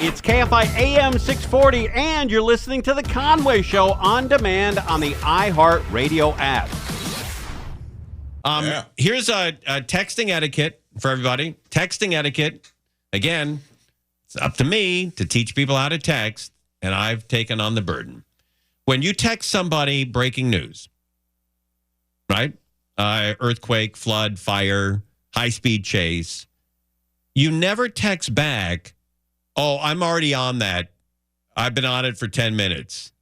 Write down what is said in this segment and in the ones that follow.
It's KFI AM 640, and you're listening to The Conway Show on demand on the iHeartRadio app. Here's a texting etiquette for everybody. Texting etiquette. Again, it's up to me to teach people how to text, and I've taken on the burden. When you text somebody breaking news, right? Earthquake, flood, fire, high-speed chase. You never text back, oh, I'm already on that. I've been on it for 10 minutes.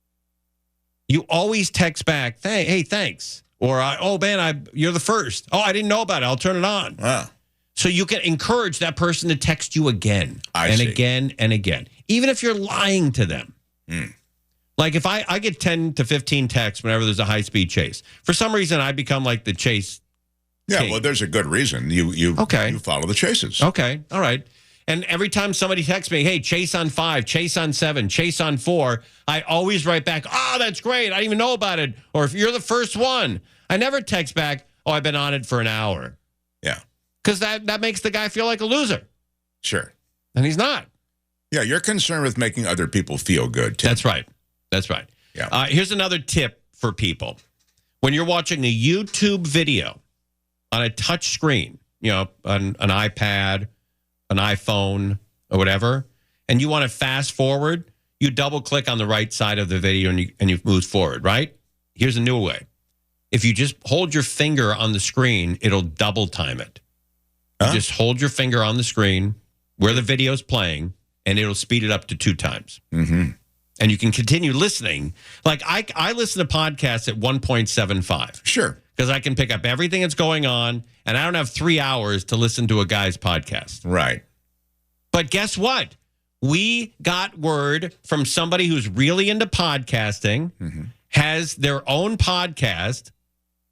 You always text back, hey, thanks. Or, oh, man, you're the first. Oh, I didn't know about it. I'll turn it on. Wow. So you can encourage that person to text you again again and again, even if you're lying to them. Like if I get 10 to 15 texts whenever there's a high-speed chase. For some reason, I become like the chase king. Well, there's a good reason. You follow the chases. Okay, all right. And every time somebody texts me, hey, chase on 5, chase on 7, chase on 4, I always write back, oh, that's great. I didn't even know about it. Or if you're the first one, I never text back, oh, I've been on it for an hour. Yeah. Because that makes the guy feel like a loser. Sure. And he's not. Yeah, you're concerned with making other people feel good, Tim. That's right. That's right. Yeah. Here's another tip for people. When you're watching a YouTube video on a touch screen, an iPad, an iPhone, or whatever, and you want to fast forward, you double click on the right side of the video and you move forward, right? Here's a new way. If you just hold your finger on the screen, it'll double time it. You just hold your finger on the screen where the video's playing, and it'll speed it up to 2 times. Mm-hmm. And you can continue listening. Like I listen to podcasts at 1.75. Sure. Because I can pick up everything that's going on, and I don't have 3 hours to listen to a guy's podcast. Right. But guess what? We got word from somebody who's really into podcasting, has their own podcast,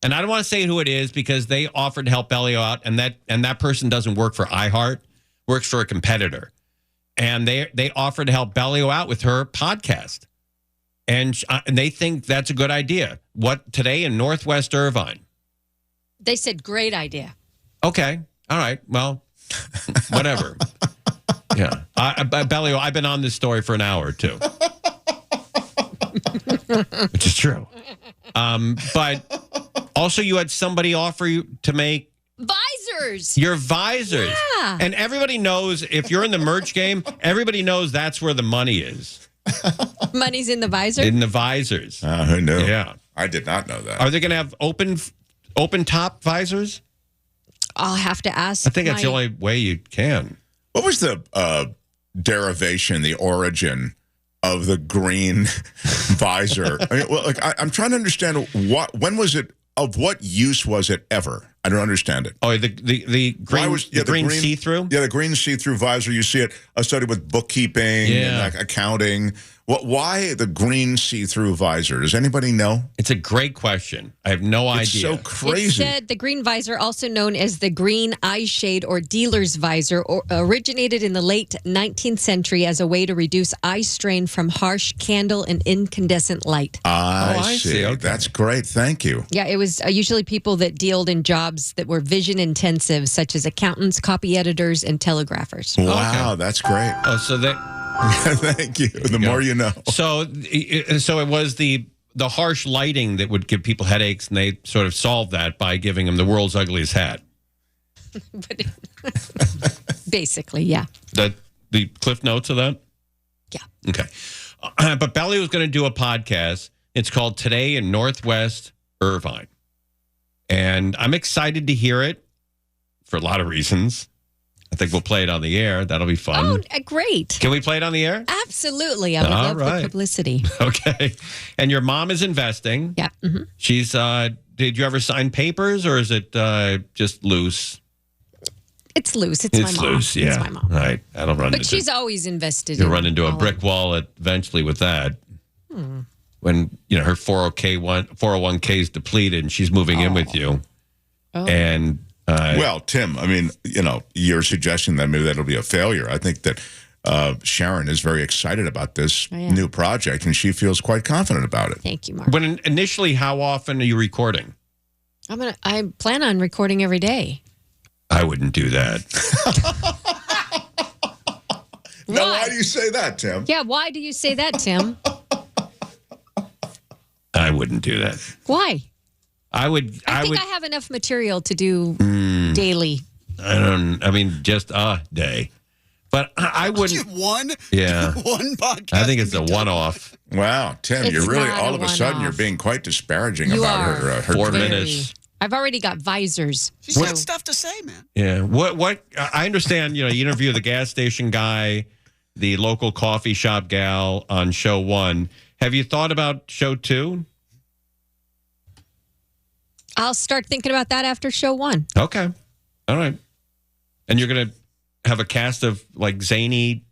and I don't want to say who it is because they offered to help Bellio out, and that person doesn't work for iHeart, works for a competitor. And they offered to help Bellio out with her podcast. And they think that's a good idea. What, today in Northwest Irvine? They said, great idea. Okay. All right. Well, whatever. Yeah. Bellio, I've been on this story for an hour or two. Which is true. But also you had somebody offer you to make visors. Your visors. Yeah. And everybody knows if you're in the merch game, everybody knows that's where the money is. Money's in the visor? In the visors. Who knew? Yeah. I did not know that. Are they going to have open top visors? I'll have to ask. I think that's the only way you can. What was the derivation, the origin of the green visor? I'm trying to understand when was it, of what use was it ever? I don't understand it. Oh, the green, the green see-through? Yeah, the green see-through visor. You see it associated with bookkeeping and accounting. Why the green see-through visor? Does anybody know? It's a great question. I have no idea. It's so crazy. It said the green visor, also known as the green eye shade or dealer's visor, originated in the late 19th century as a way to reduce eye strain from harsh candle and incandescent light. I see. Okay. That's great. Thank you. Yeah, it was usually people that dealt in jobs that were vision intensive, such as accountants, copy editors, and telegraphers. Wow, that's great. Oh, so that... Thank you. The more you know. So it was the harsh lighting that would give people headaches, and they sort of solved that by giving them the world's ugliest hat. Basically, yeah. The cliff notes of that? Yeah. Okay. But Belly was going to do a podcast. It's called Today in Northwest Irvine. And I'm excited to hear it for a lot of reasons. I think we'll play it on the air. That'll be fun. Oh, great. Can we play it on the air? Absolutely. I would love the publicity. Okay. And your mom is investing. Yeah. Mm-hmm. She's, did you ever sign papers, or is it just loose? It's loose. It's my mom. Loose, yeah. It's my mom. Right. That'll run But she's always invested. You'll run into a brick wall eventually with that. When, her 401k is depleted and she's moving in with you. Oh. And... well, Tim, I mean, you're suggesting that maybe that'll be a failure. I think that Sharon is very excited about this new project, and she feels quite confident about it. Thank you, Mark. When initially, how often are you recording? I plan on recording every day. I wouldn't do that. Now, why do you say that, Tim? Yeah, why do you say that, Tim? I wouldn't do that. Why? I would. I think I have enough material to do daily. I mean, just a day. But I wouldn't. One? Yeah. One podcast. I think it's a one-off. Wow, Tim, It's you're really, not all a of a sudden, one-off. you're being quite disparaging You about are. her 4 training. minutes. I've already got visors. She's got stuff to say, man. Yeah. What? I understand, you interview the gas station guy, the local coffee shop gal on show 1. Have you thought about show 2? I'll start thinking about that after show 1. Okay. All right. And you're going to have a cast of like zany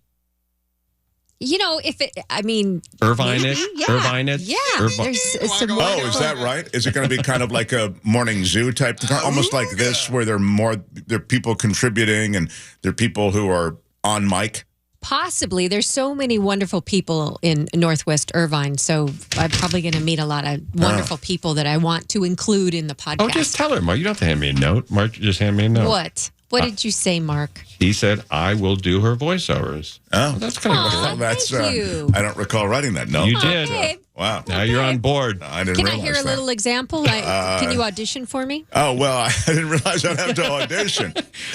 Irvine-ish? maybe, yeah. Irvine-ish? Yeah. Irvi- There's some Oh, Oh, is that right? Is it going to be kind of like a morning zoo type, almost like this, where there are people contributing and there are people who are on mic? Possibly. There's so many wonderful people in Northwest Irvine, so I'm probably going to meet a lot of wonderful people that I want to include in the podcast. Oh, just tell her, Mark. You don't have to hand me a note. Mark, just hand me a note. What? What did you say, Mark? He said, I will do her voiceovers. Oh, Well, that's kind of cool. well, that's. thank you. I don't recall writing that. No, You did. Okay. Wow. Now you're on board. I didn't Can I realize hear a that. little example? Can you audition for me? Oh well, I didn't realize I'd have to audition.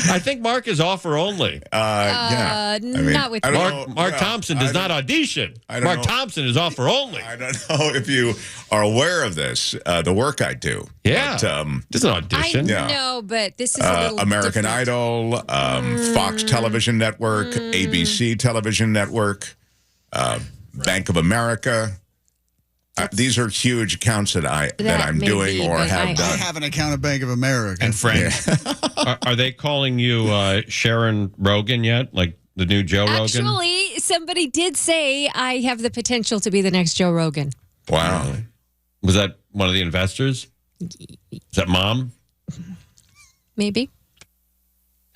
I think Mark is offer only. Yeah, not with I don't Mark, know. Mark Yeah, Thompson does not audition. I don't Mark know. Thompson is offer only. I don't know if you are aware of this, the work I do. Yeah. But, Just an audition. I Yeah. know, but this is a little American different. Idol, Fox Television Network, ABC Television Network, Bank of America. These are huge accounts that I'm may doing be, or but have I done. have an account at Bank of America. And Frank. Are they calling you Sharon Rogan yet? Like the new Joe Rogan? Actually, somebody did say I have the potential to be the next Joe Rogan. Wow. Was that one of the investors? Is that mom? Maybe.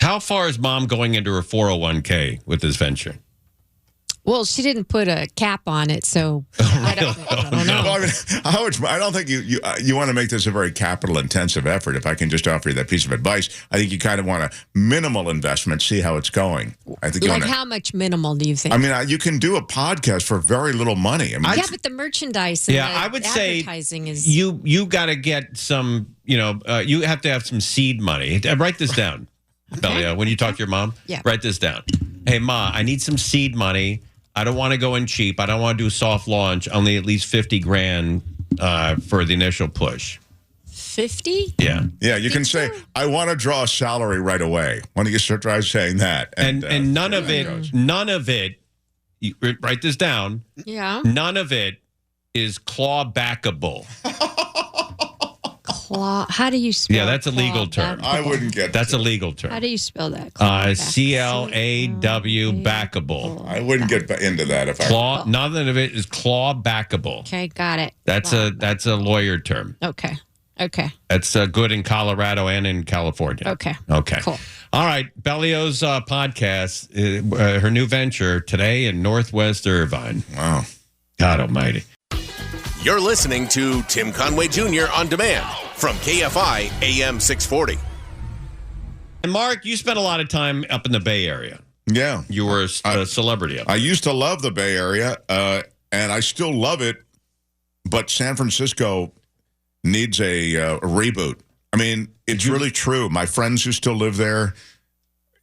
How far is mom going into her 401k with this venture? Well, she didn't put a cap on it, so I don't know. Well, I mean, how much? I don't think you want to make this a very capital intensive effort. If I can just offer you that piece of advice, I think you kind of want a minimal investment, see how it's going. I think you Like want to. how much minimal do you think? I mean, you can do a podcast for very little money. I mean, yeah, but the merchandise and Yeah, the I would say advertising is you got to get some, you have to have some seed money. Write this down, Belia, when you talk to your mom. Yeah. Write this down. Hey, Ma, I need some seed money. I don't want to go in cheap. I don't want to do a soft launch. Only at least 50 grand for the initial push. 50. Yeah. yeah, you can say, I want to draw a salary right away. Why don't you start try saying that? And none of it, you write this down, Yeah. none of it is clawbackable. Claw. How do you spell? Yeah, that's a legal term. I wouldn't get That's a that. legal How term. do you spell that? Claw. CLAW backable. I wouldn't get into that if I. Claw. None of it is clawbackable. Okay, got it. That's a lawyer term. Okay. Okay. That's good in Colorado and in California. Okay. Okay. Cool. All right. Bellio's podcast, her new venture today in Northwest Irvine. Wow. God almighty. You're listening to Tim Conway Jr. On Demand from KFI AM 640. And Mark, you spent a lot of time up in the Bay Area. Yeah. You were a celebrity up I used to love the Bay Area, and I still love it, but San Francisco needs a reboot. I mean, it's really true. My friends who still live there,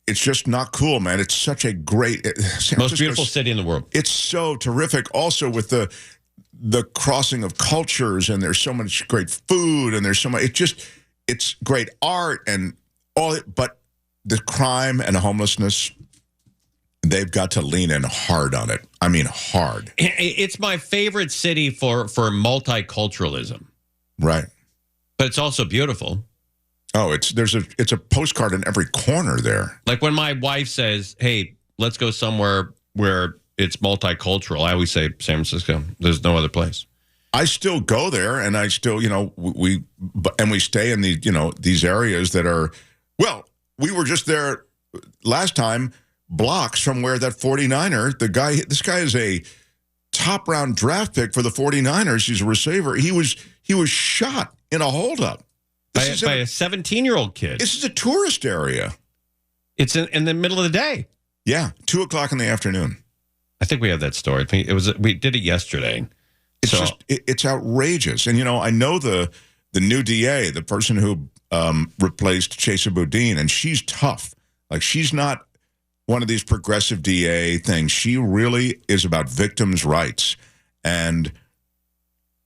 it's just not cool, man. It's such a great... San Most Francisco's- beautiful city in the world. It's so terrific. Also with the crossing of cultures, and there's so much great food, and there's so much. It's great art and all. But the crime and homelessness, they've got to lean in hard on it. I mean, hard. It's my favorite city for multiculturalism, Right. but it's also beautiful. Oh, it's a postcard in every corner there. Like when my wife says, "Hey, let's go somewhere where it's multicultural," I always say San Francisco. There's no other place. I still go there, and I still, we stay in these areas that are. Well, we were just there last time, blocks from where that 49er, this guy is a top round draft pick for the 49ers. He's a receiver. He was shot in a holdup. By a 17-year-old kid. This is a tourist area. It's in the middle of the day. Yeah, 2 o'clock in the afternoon. I think we have that story. We did it yesterday. It's just it's outrageous. And I know the new DA, the person who replaced Chesa Boudin, and she's tough. Like, she's not one of these progressive DA things. She really is about victims' rights. And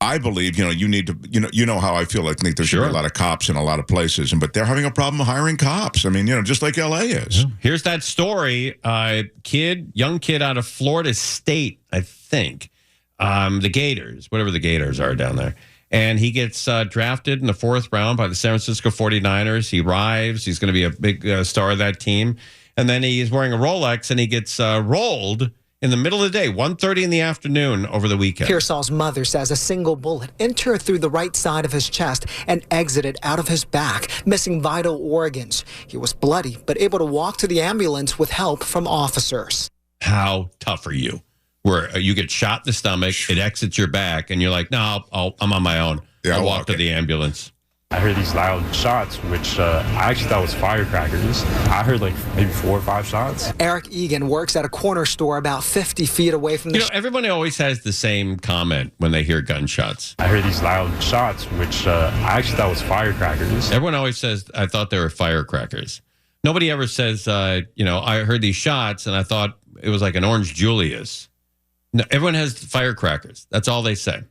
I believe, you need to, you know how I feel. I think there should be a lot of cops in a lot of places, but they're having a problem hiring cops. I mean, just like LA is. Here's that story. Young kid out of Florida State, I think. The Gators, whatever the Gators are down there. And he gets drafted in the 4th round by the San Francisco 49ers. He arrives. He's going to be a big star of that team. And then he's wearing a Rolex, and he gets rolled in the middle of the day, 1:30 in the afternoon over the weekend. Pearsall's mother says a single bullet entered through the right side of his chest and exited out of his back, missing vital organs. He was bloody, but able to walk to the ambulance with help from officers. How tough are you? Where you get shot in the stomach, it exits your back, and you're like, no, I'm on my own. Yeah, I'll walk to the ambulance. I heard these loud shots, which I actually thought was firecrackers. I heard like maybe 4 or 5 shots. Eric Egan works at a corner store about 50 feet away from the... Everyone always has the same comment when they hear gunshots. I heard these loud shots, which I actually thought was firecrackers. Everyone always says, I thought they were firecrackers. Nobody ever says, I heard these shots and I thought it was like an Orange Julius. No, everyone has firecrackers. That's all they say.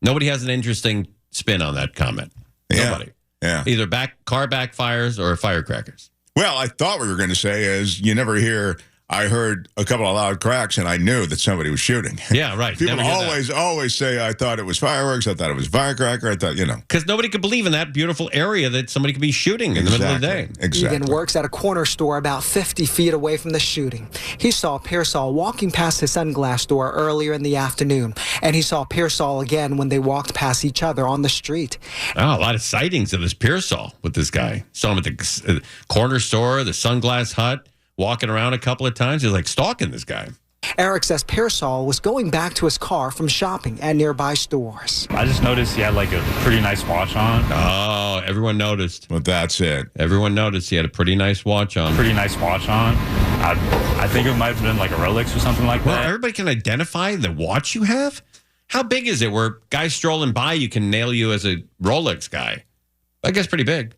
Nobody has an interesting spin on that comment. Nobody. Yeah. Either car backfires or firecrackers. Well, I thought what we were going to say is you never hear, I heard a couple of loud cracks and I knew that somebody was shooting. Yeah, right. People always say, I thought it was fireworks. I thought it was firecracker. I thought, Because nobody could believe in that beautiful area that somebody could be shooting in the middle of the day. Exactly. Egan works at a corner store about 50 feet away from the shooting. He saw Pearsall walking past his sunglass store earlier in the afternoon, and he saw Pearsall again when they walked past each other on the street. Oh, a lot of sightings of this Pearsall with this guy. Saw him at the corner store, the Sunglass Hut, walking around a couple of times. He's like stalking this guy. Eric says Pearsall was going back to his car from shopping at nearby stores. I just noticed he had like a pretty nice watch on. Oh, everyone noticed. Well, that's it. Everyone noticed he had a pretty nice watch on. Pretty nice watch on. I think it might have been like a Rolex or something like that. Well, everybody can identify the watch you have? How big is it where guys strolling by you can nail you as a Rolex guy? I guess pretty big.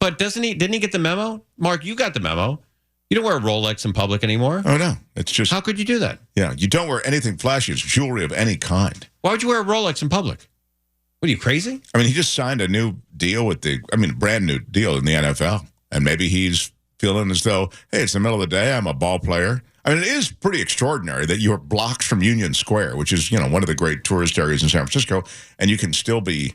But didn't he get the memo? Mark, you got the memo. You don't wear a Rolex in public anymore. Oh, no. It's just... How could you do that? Yeah, you don't wear anything flashy. It's jewelry of any kind. Why would you wear a Rolex in public? What, are you crazy? I mean, he just signed a new deal with brand new deal in the NFL. And maybe he's feeling as though, hey, it's the middle of the day. I'm a ball player. I mean, it is pretty extraordinary that you're blocked from Union Square, which is, one of the great tourist areas in San Francisco. And you can still be,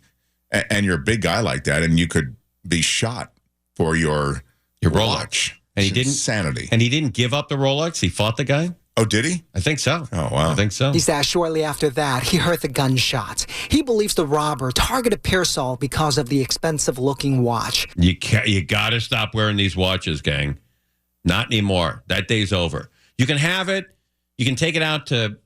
and you're a big guy like that, and you could be shot for your watch. And he didn't insanity. And he didn't give up the Rolex. He fought the guy. Oh, did he? I think so. Oh, wow. I think so. He says shortly after that, he heard the gunshots. He believes the robber targeted Pearsall because of the expensive-looking watch. You got to stop wearing these watches, gang. Not anymore. That day's over. You can have it. You can take it out to,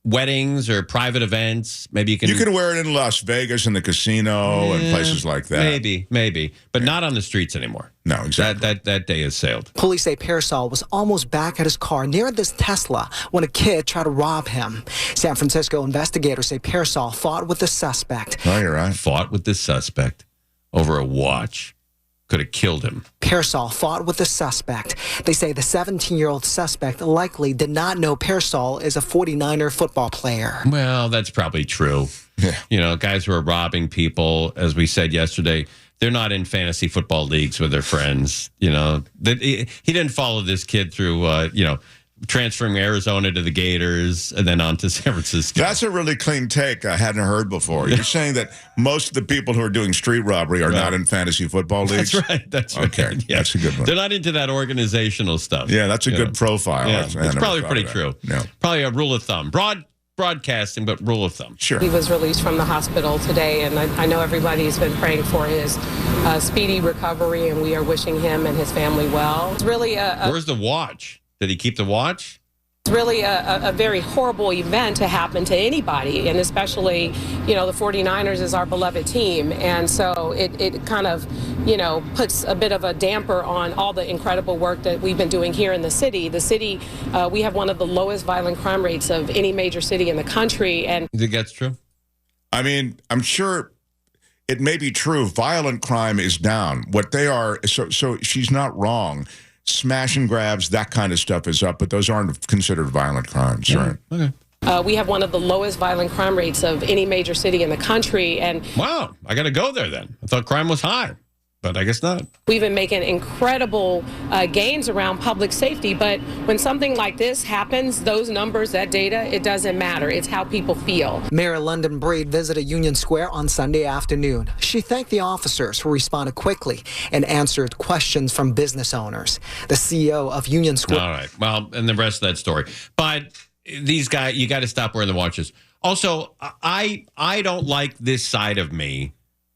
weddings or private events. Maybe you can. You could wear it in Las Vegas in the casino and places like that. Maybe, but not on the streets anymore. No, exactly. That day has sailed. Police say Pearsall was almost back at his car near this Tesla when a kid tried to rob him. San Francisco investigators say Pearsall fought with the suspect. Oh, you're right. Fought with the suspect over a watch. Could have killed him. Pearsall fought with the suspect. They say the 17-year-old suspect likely did not know Pearsall is a 49er football player. Well, that's probably true. Yeah. Guys who are robbing people, as we said yesterday, they're not in fantasy football leagues with their friends. He didn't follow this kid through, transferring Arizona to the Gators and then on to San Francisco. That's a really clean take I hadn't heard before. You're saying that most of the people who are doing street robbery are not in fantasy football leagues? That's right. Okay, Yeah. that's a good one. They're not into that organizational stuff. Yeah, that's a good profile. Yeah. It's probably pretty true. No. Probably a rule of thumb. Broadcasting, but rule of thumb. Sure. He was released from the hospital today, and I know everybody's been praying for his speedy recovery, and we are wishing him and his family well. It's really Where's the watch? Did he keep the watch? It's really a very horrible event to happen to anybody, and especially, the 49ers is our beloved team. And so it kind of, puts a bit of a damper on all the incredible work that we've been doing here in the city. The city, we have one of the lowest violent crime rates of any major city in the country. And You think that's true? I mean, I'm sure it may be true. Violent crime is down. What they are, so she's not wrong. Smash and grabs, that kind of stuff is up, but those aren't considered violent crimes, right? Okay. we have one of the lowest violent crime rates of any major city in the country. And wow, I got to go there then. I thought crime was high, but I guess not. we've been making incredible gains around public safety. But when something like this happens, those numbers, that data, it doesn't matter. It's how people feel. Mayor London Breed visited Union Square on Sunday afternoon. She thanked the officers who responded quickly and answered questions from business owners. The CEO of Union Square. All right. Well, and the rest of that story. But these guys, you got to stop wearing the watches. Also, I don't like this side of me.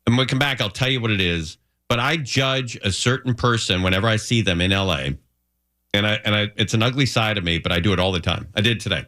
And when we come back, I'll tell you what it is. But I judge a certain person whenever I see them in LA, and I it's an ugly side of me, but I do it all the time. I did today.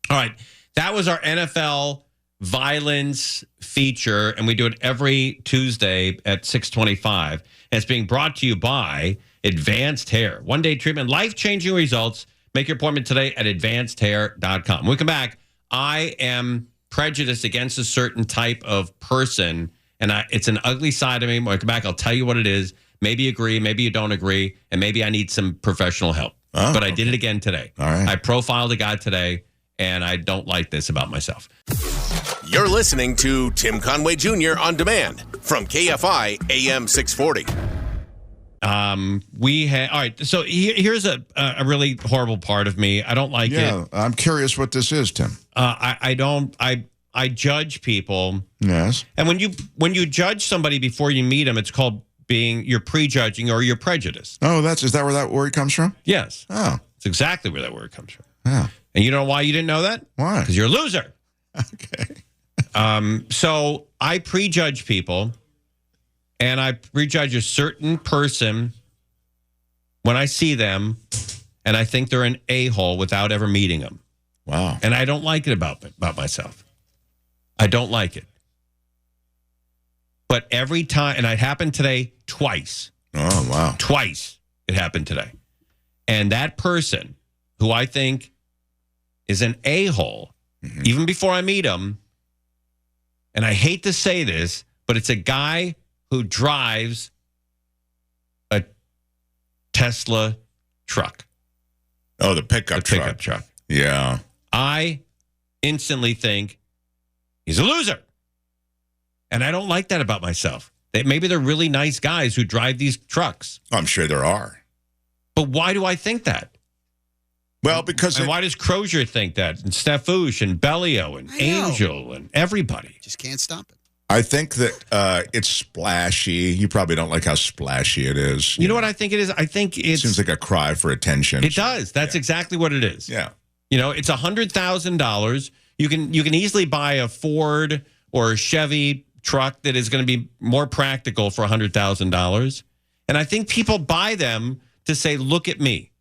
All right, that was our NFL violence feature, and we do it every Tuesday at 6:25. And it's being brought to you by Advanced Hair. One-day treatment, life-changing results. Make your appointment today at advancedhair.com. When we come back, I am prejudiced against a certain type of person. And it's an ugly side of me. When I come back, I'll tell you what it is. Maybe you agree, maybe you don't agree, and maybe I need some professional help. But I did it again today. All right. I profiled a guy today, and I don't like this about myself. You're listening to Tim Conway Jr. on demand from KFI AM 640. All right. So here's a really horrible part of me. I don't like it. Yeah, I'm curious what this is, Tim. I judge people. Yes. And when you judge somebody before you meet them, it's called you're prejudging or you're prejudiced. Oh, is that where that word comes from? Yes. Oh. It's exactly where that word comes from. Yeah. And you know why you didn't know that? Why? Because you're a loser. Okay. So I prejudge people, and I prejudge a certain person when I see them, and I think they're an a-hole without ever meeting them. Wow. And I don't like it about myself. I don't like it. But every time, and it happened today twice. Oh, wow. Twice it happened today. And that person who I think is an a-hole, even before I meet him, and I hate to say this, but it's a guy who drives a Tesla truck. Oh, the pickup truck. Yeah. I instantly think he's a loser. And I don't like that about myself. Maybe they're really nice guys who drive these trucks. I'm sure there are. But why do I think that? Well, because... And why does Crozier think that? And Stefouche and Bellio and Angel and everybody. Just can't stop it. I think that it's splashy. You probably don't like how splashy it is. You know what I think it is? I think it seems like a cry for attention. It does. That's exactly what it is. Yeah. You know, it's $100,000. You can easily buy a Ford or a Chevy truck that is going to be more practical for $100,000. And I think people buy them to say, look at me.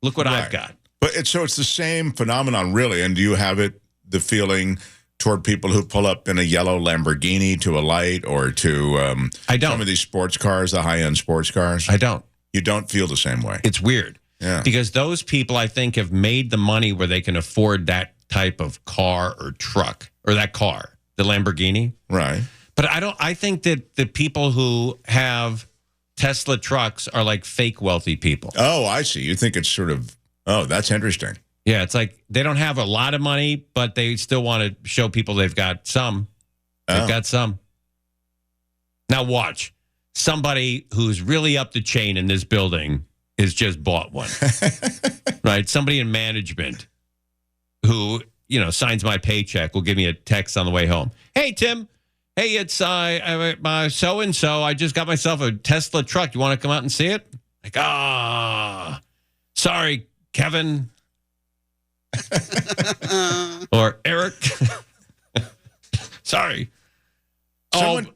Look what I've got. But it's the same phenomenon, really. And do you have the feeling toward people who pull up in a yellow Lamborghini to a light or to I don't. Some of these sports cars, the high-end sports cars? I don't. You don't feel the same way. It's weird. Yeah. Because those people, I think, have made the money where they can afford that type of car or truck or that car, the Lamborghini. Right. But I think that the people who have Tesla trucks are like fake wealthy people. Oh, I see. You think it's sort of, that's interesting. Yeah, it's like they don't have a lot of money, but they still want to show people they've got some. They've got some. Now watch. Somebody who's really up the chain in this building has just bought one. Right? Somebody in management who, signs my paycheck will give me a text on the way home. Hey, Tim. Hey, it's so-and-so. I just got myself a Tesla truck. You want to come out and see it? Like, sorry, Kevin. Or Eric. Sorry.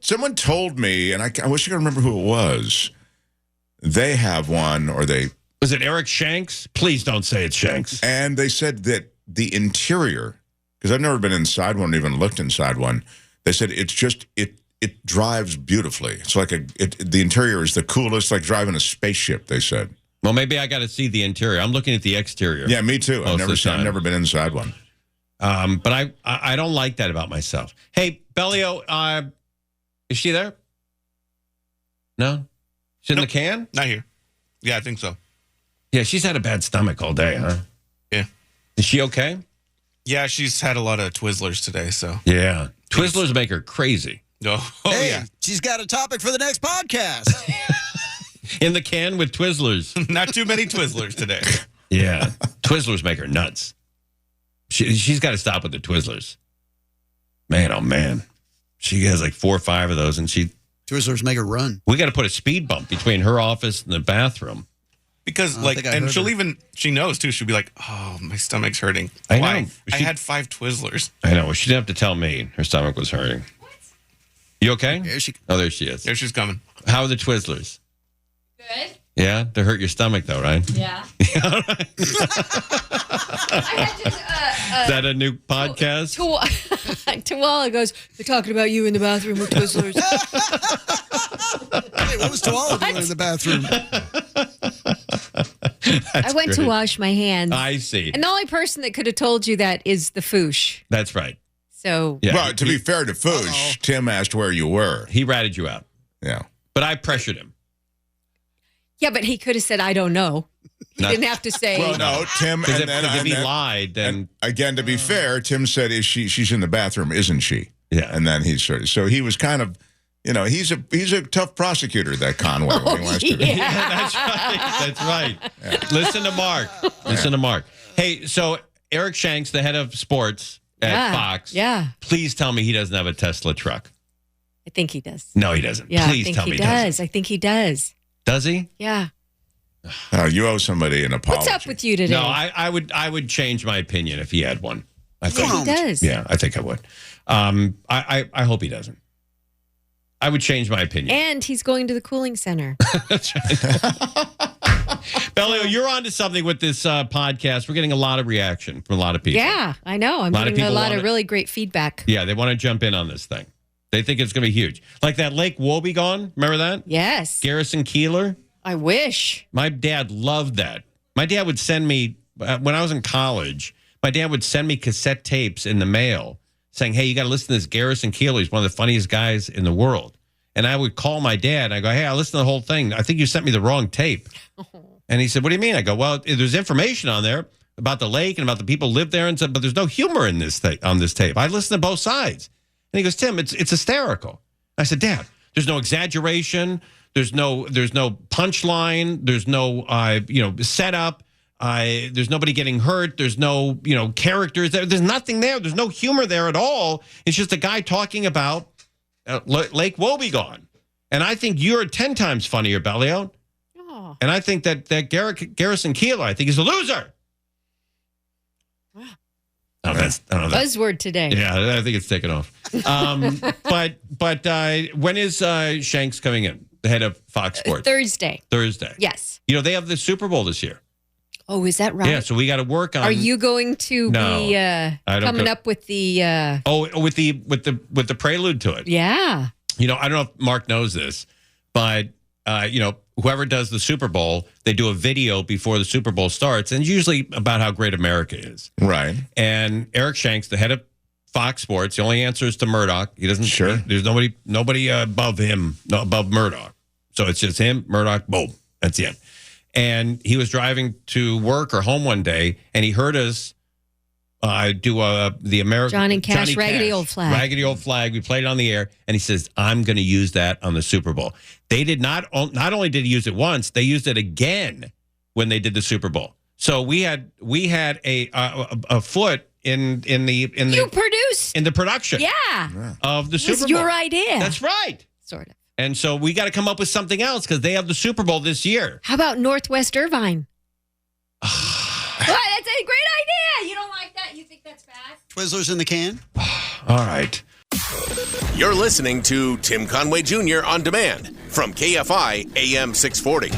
Someone told me, and I wish I could remember who it was. They have one, or they Was it Eric Shanks? Please don't say it's Shanks. And they said that the interior, because I've never been inside one, even looked inside one. They said it's just it drives beautifully. It's like the interior is the coolest, like driving a spaceship. They said. Well, maybe I got to see the interior. I'm looking at the exterior. Yeah, me too. I've never been inside one. But I don't like that about myself. Hey, Bellio, is she there? No? She's in the can? Not here. Yeah, I think so. Yeah, she's had a bad stomach all day, huh? Yeah. Is she okay? Yeah, she's had a lot of Twizzlers today, so. Yeah. Twizzlers make her crazy. Oh, Hey, yeah. she's got a topic for the next podcast. In the can with Twizzlers. Not too many Twizzlers today. Yeah. Twizzlers make her nuts. She's got to stop with the Twizzlers. Man, oh man. She has like 4 or 5 of those, and Twizzlers make her run. we got to put a speed bump between her office and the bathroom. Because, she knows too. She'll be like, oh, my stomach's hurting. I Why? know. I had 5 Twizzlers. I know. Well, she didn't have to tell me her stomach was hurting. You okay? There she Oh, there she is. There she's coming. How are the Twizzlers? Good. Yeah? They hurt your stomach, though, right? Yeah. Is that a new podcast? Tawala goes, they're talking about you in the bathroom with Twizzlers. Hey, what was Tawala doing in the bathroom? I went to wash my hands. I see. And the only person that could have told you that is the Foosh. That's right. So, Yeah. Well, to be fair to Foosh, Tim asked where you were. He ratted you out. Yeah. But I pressured him. yeah, but he could have said, I don't know. He Not- didn't have to say. Well, no, Tim, Because and if he then lied, then... and again, to be fair, Tim said, "She's in the bathroom, isn't she?" Yeah. And then he started. So he was kind of, he's a tough prosecutor, that Conway. When he wants to be. That's right. That's right. Listen to Mark. Listen to Mark. Hey, so Eric Shanks, the head of sports at Fox. Yeah. Please tell me he doesn't have a Tesla truck. I think he does. No, he doesn't. Yeah, Please I think tell he me does. he doesn't. I think he does. Does he? Yeah. You owe somebody an apology. What's up with you today? No, I would change my opinion if he had one. I think. Yeah, he does. Yeah, I think I would. I hope he doesn't. I would change my opinion. And he's going to the cooling center. That's right. Bellio, you're on to something with this podcast. We're getting a lot of reaction from a lot of people. Yeah, I know. I'm getting a lot of really great feedback. Yeah, they want to jump in on this thing. They think it's going to be huge. Like that Lake Wobegon, remember that? Yes. Garrison Keillor. I wish. My dad loved that. My dad would send me, when I was in college, my dad would send me cassette tapes in the mail saying, hey, you got to listen to this Garrison Keillor. He's one of the funniest guys in the world. And I would call my dad. And I go, hey, I listened to the whole thing. I think you sent me the wrong tape. And he said, what do you mean? I go, well, there's information on there about the lake and about the people who live there. And said, but there's no humor in this on this tape. I listened to both sides. And he goes, Tim, it's hysterical. I said, Dad, there's no exaggeration. There's no punchline. There's no setup. There's nobody getting hurt. There's no characters there. There's nothing there. There's no humor there at all. It's just a guy talking about Lake Wobegon. And I think you're 10 times funnier, Bellio. Oh. And I think that Garrison Keillor, I think, is a loser. I don't know that. Buzzword today. Yeah, I think it's taken off. But when is Shanks coming in? The head of Fox Sports? Thursday. Yes. They have the Super Bowl this year. Oh, is that right? Yeah, so we got to work on. Are you going to be coming up with the? with the prelude to it? Yeah. I don't know if Mark knows this, but whoever does the Super Bowl, they do a video before the Super Bowl starts, and usually about how great America is. Right. And Eric Shanks, the head of Fox Sports, the only answer is to Murdoch. He doesn't. Sure. There's nobody above him, above Murdoch. So it's just him, Murdoch, boom. That's it. And he was driving to work or home one day, and he heard us do the American Johnny Cash, Raggedy Old Flag. Raggedy Old Flag. We played it on the air, and he says, "I'm going to use that on the Super Bowl." They did not only did he use it once, they used it again when they did the Super Bowl. So we had a foot in You produced in the production, of the Super Bowl. It was your idea. That's right, sort of. And so we got to come up with something else because they have the Super Bowl this year. How about Northwest Irvine? Well, that's a great idea. You don't like that? You think that's bad? Twizzlers in the can? All right. You're listening to Tim Conway Jr. on demand from KFI AM 640.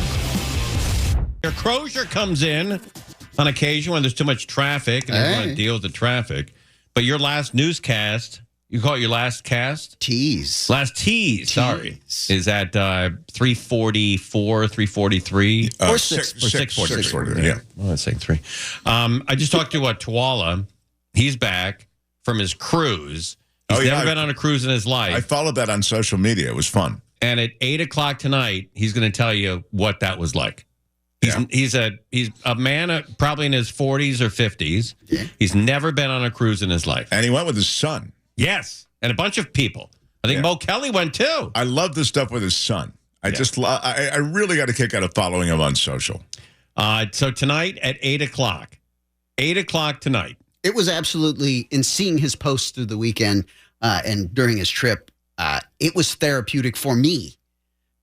Your Crozier comes in on occasion when there's too much traffic and they want to deal with the traffic. But your last newscast, you call it your last cast? Last tease, sorry. Is at 3:44, 3:43? Or 6:40. Yeah. Well, let's say 3. I just talked to Twala. He's back from his cruise. He's never been on a cruise in his life. I followed that on social media. It was fun. And at 8 o'clock tonight, he's going to tell you what that was like. He's a man probably in his 40s or 50s. Yeah. He's never been on a cruise in his life. And he went with his son. Yes. And a bunch of people. I think Mo Kelly went too. I love this stuff with his son. I really got a kick out of following him on social. So tonight at 8 o'clock. 8 o'clock tonight. It was absolutely, in seeing his posts through the weekend and during his trip, it was therapeutic for me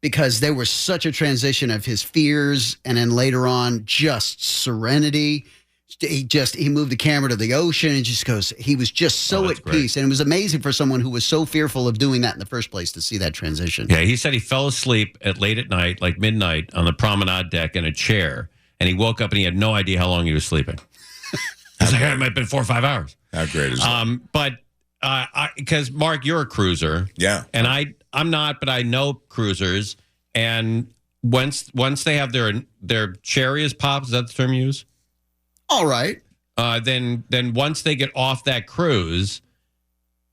because there was such a transition of his fears and then later on just serenity. He moved the camera to the ocean and just goes, he was just so at peace. And it was amazing for someone who was so fearful of doing that in the first place to see that transition. Yeah, he said he fell asleep at late at night, like midnight, on the promenade deck in a chair. And he woke up and he had no idea how long he was sleeping. He's like, it might have been 4 or 5 hours. How great is that? But because, Mark, you're a cruiser. Yeah. And I'm not, but I know cruisers. And once they have their cherry is popped, is that the term you use? All right. Then once they get off that cruise,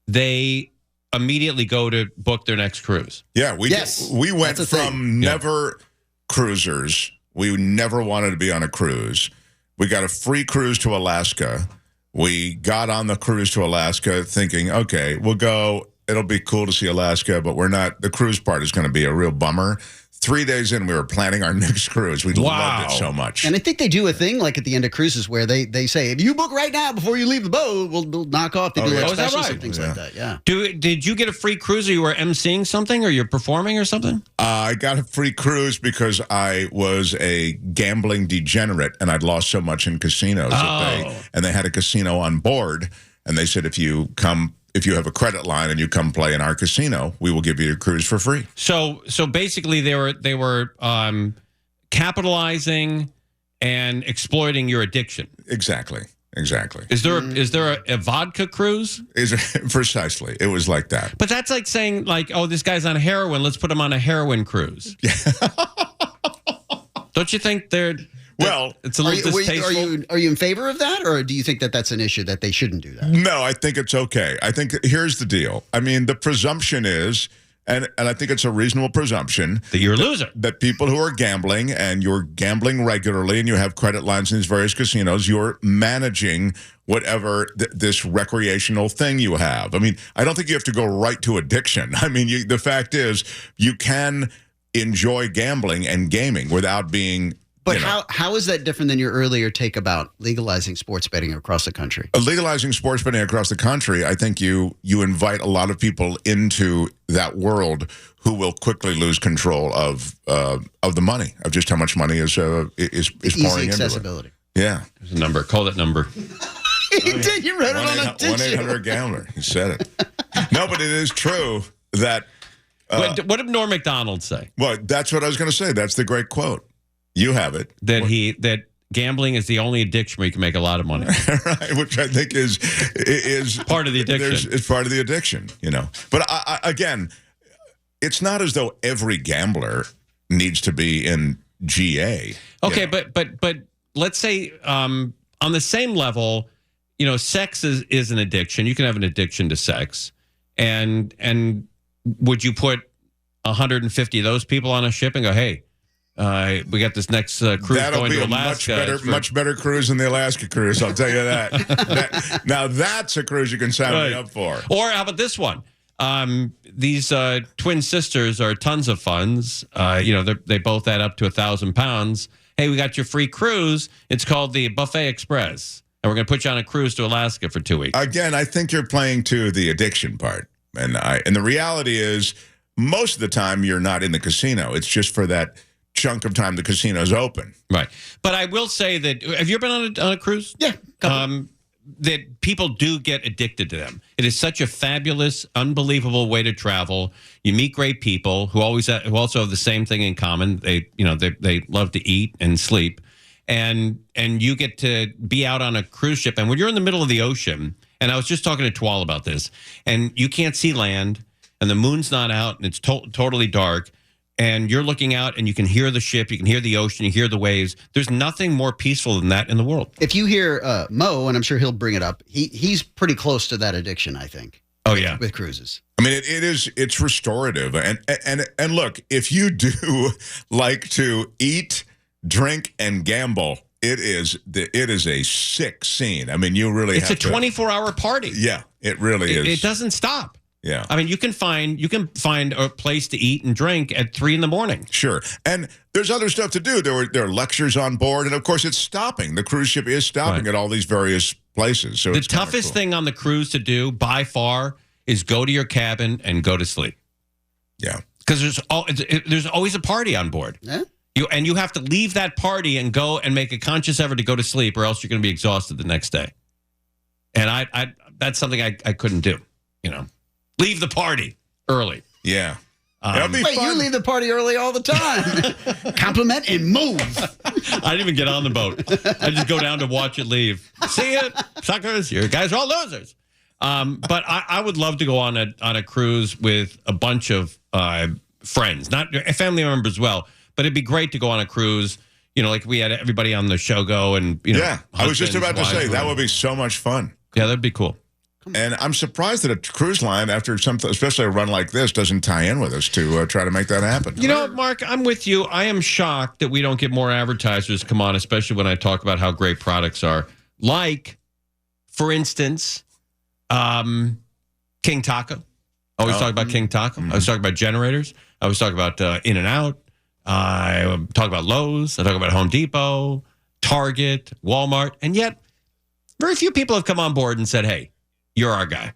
they immediately go to book their next cruise. Yeah, we went from never cruisers. We never wanted to be on a cruise. We got a free cruise to Alaska. We got on the cruise to Alaska thinking, okay, we'll go. It'll be cool to see Alaska, but we're not. The cruise part is going to be a real bummer. 3 days in, we were planning our next cruise. We loved it so much. And I think they do a thing like at the end of cruises where they say, if you book right now before you leave the boat, we'll knock off. They do like specials and things like that. Yeah. Did you get a free cruise or you were emceeing something or you're performing or something? I got a free cruise because I was a gambling degenerate and I'd lost so much in casinos. And they had a casino on board. And they said, if you have a credit line and you come play in our casino, we will give you your cruise for free. So basically, they were capitalizing and exploiting your addiction. Exactly. Is there a vodka cruise? Precisely. It was like that. But that's like saying, like, oh, this guy's on heroin. Let's put him on a heroin cruise. Yeah. Don't you think it's a little distasteful? Are you in favor of that, or do you think that that's an issue that they shouldn't do that? No, I think it's okay. I think here's the deal. I mean, the presumption is, and I think it's a reasonable presumption that you're a loser. That people who are gambling and you're gambling regularly and you have credit lines in these various casinos, you're managing whatever this recreational thing you have. I mean, I don't think you have to go right to addiction. I mean, the fact is, you can enjoy gambling and gaming without being. But how is that different than your earlier take about legalizing sports betting across the country? Legalizing sports betting across the country, I think you invite a lot of people into that world who will quickly lose control of the money, of just how much money is pouring easy accessibility. Into it. Yeah. There's a number. Call that number. You did. You read it on a tissue. 1-800-GAMBLER. He said it. No, but it is true that. What did Norm Macdonald say? Well, that's what I was going to say. That's the great quote. You have it. That gambling is the only addiction where you can make a lot of money. Right, which I think is part of the addiction. It's part of the addiction, But again, it's not as though every gambler needs to be in GA. Okay, but let's say on the same level, sex is an addiction. You can have an addiction to sex, and would you put 150 of those people on a ship and go, hey? We got this next cruise going to Alaska. That'll be a much better cruise than the Alaska cruise, I'll tell you that. Now, that's a cruise you can sign me up for. Or how about this one? These twin sisters are tons of funds. They both add up to 1,000 pounds. Hey, we got your free cruise. It's called the Buffet Express. And we're going to put you on a cruise to Alaska for 2 weeks. Again, I think you're playing to the addiction part. And the reality is, most of the time, you're not in the casino. It's just for that chunk of time the casino's open. Right. But I will say that, have you been on a cruise? Yeah. that people do get addicted to them. It is such a fabulous, unbelievable way to travel. You meet great people who also have the same thing in common. They love to eat and sleep, and you get to be out on a cruise ship. And when you're in the middle of the ocean, and I was just talking to Twal about this, and you can't see land, and the moon's not out, and it's totally dark. And you're looking out and you can hear the ship, you can hear the ocean, you hear the waves. There's nothing more peaceful than that in the world. If you hear Mo, and I'm sure he'll bring it up, he's pretty close to that addiction, I think. Oh, yeah. With cruises. I mean, it's restorative. And look, if you do like to eat, drink, and gamble, it is a sick scene. I mean, you really have to. It's a 24-hour party. Yeah, it really is. It doesn't stop. Yeah. I mean, you can find a place to eat and drink at 3 a.m. Sure. And there's other stuff to do. There are lectures on board. And, of course, it's stopping. The cruise ship is stopping at all these various places. So the toughest thing on the cruise to do, by far, is go to your cabin and go to sleep. Yeah. Because there's always a party on board. Yeah. You have to leave that party and go and make a conscious effort to go to sleep, or else you're going to be exhausted the next day. And I that's something I couldn't do, Leave the party early. Yeah. Wait, you leave the party early all the time. Compliment and move. I didn't even get on the boat. I just go down to watch it leave. See it, suckers. You guys are all losers. But I would love to go on a cruise with a bunch of friends, not family members as well. But it'd be great to go on a cruise. Like we had everybody on the show go and Yeah, I was just about to say that would be so much fun. Yeah, that'd be cool. And I'm surprised that a cruise line, after something, especially a run like this, doesn't tie in with us to try to make that happen. You know what, Mark? I'm with you. I am shocked that we don't get more advertisers come on, especially when I talk about how great products are. Like, for instance, King Taco. I always talk about King Taco. I was talking about generators. I was talking about In-N-Out. I talk about Lowe's. I talk about Home Depot, Target, Walmart. And yet, very few people have come on board and said, hey, you're our guy.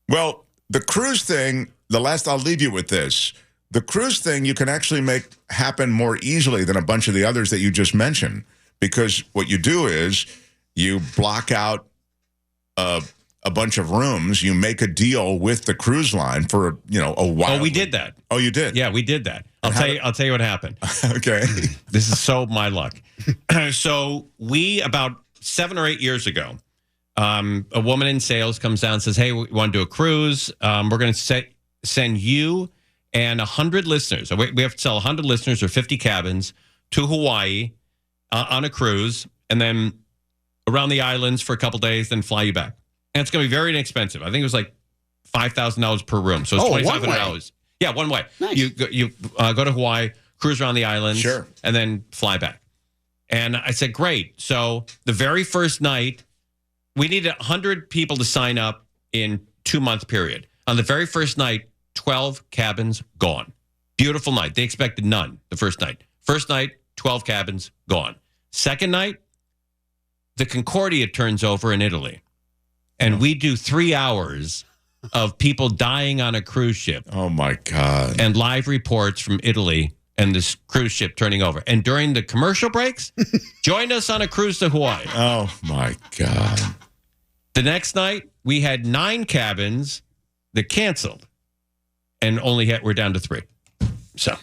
Well, the cruise thing, I'll leave you with this. The cruise thing you can actually make happen more easily than a bunch of the others that you just mentioned. Because what you do is you block out a bunch of rooms. You make a deal with the cruise line for, a while. Oh, we did that. Oh, you did? Yeah, we did that. I'll tell you what happened. Okay. This is so my luck. So we, about 7 or 8 years ago, a woman in sales comes down and says, hey, we want to do a cruise. We're going to send you and 100 listeners. We have to sell 100 listeners or 50 cabins to Hawaii on a cruise, and then around the islands for a couple days, then fly you back. And it's going to be very inexpensive. I think it was like $5,000 per room. So it's $2,500. Yeah, one way. Nice. You go to Hawaii, cruise around the islands, sure, and then fly back. And I said, great. So the very first night, we needed 100 people to sign up in 2-month period. On the very first night, 12 cabins gone. Beautiful night. They expected none the first night. First night, 12 cabins gone. Second night, the Concordia turns over in Italy. And we do 3 hours of people dying on a cruise ship. Oh, my God. And live reports from Italy and this cruise ship turning over. And during the commercial breaks, join us on a cruise to Hawaii. Oh, my God. The next night, we had 9 cabins that canceled, and we're down to 3. So,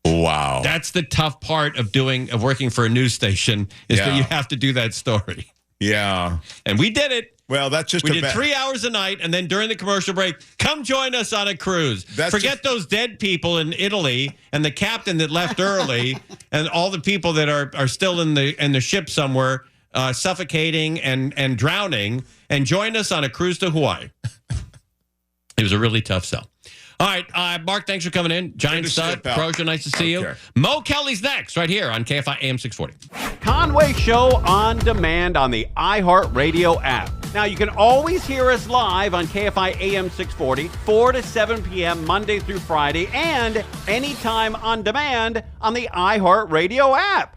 wow, that's the tough part of working for a news station is that you have to do that story. Yeah, and we did it. Well, that's just we did 3 hours a night, and then during the commercial break, come join us on a cruise. Forget those dead people in Italy and the captain that left early, and all the people that are still in the ship somewhere. Suffocating and drowning, and join us on a cruise to Hawaii. It was a really tough sell. All right, Mark, thanks for coming in. Giant Stud, Crozier, nice to see you. Mo Kelly's next, right here on KFI AM 640. Conway Show on demand on the iHeartRadio app. Now, you can always hear us live on KFI AM 640, 4 to 7 p.m. Monday through Friday, and anytime on demand on the iHeartRadio app.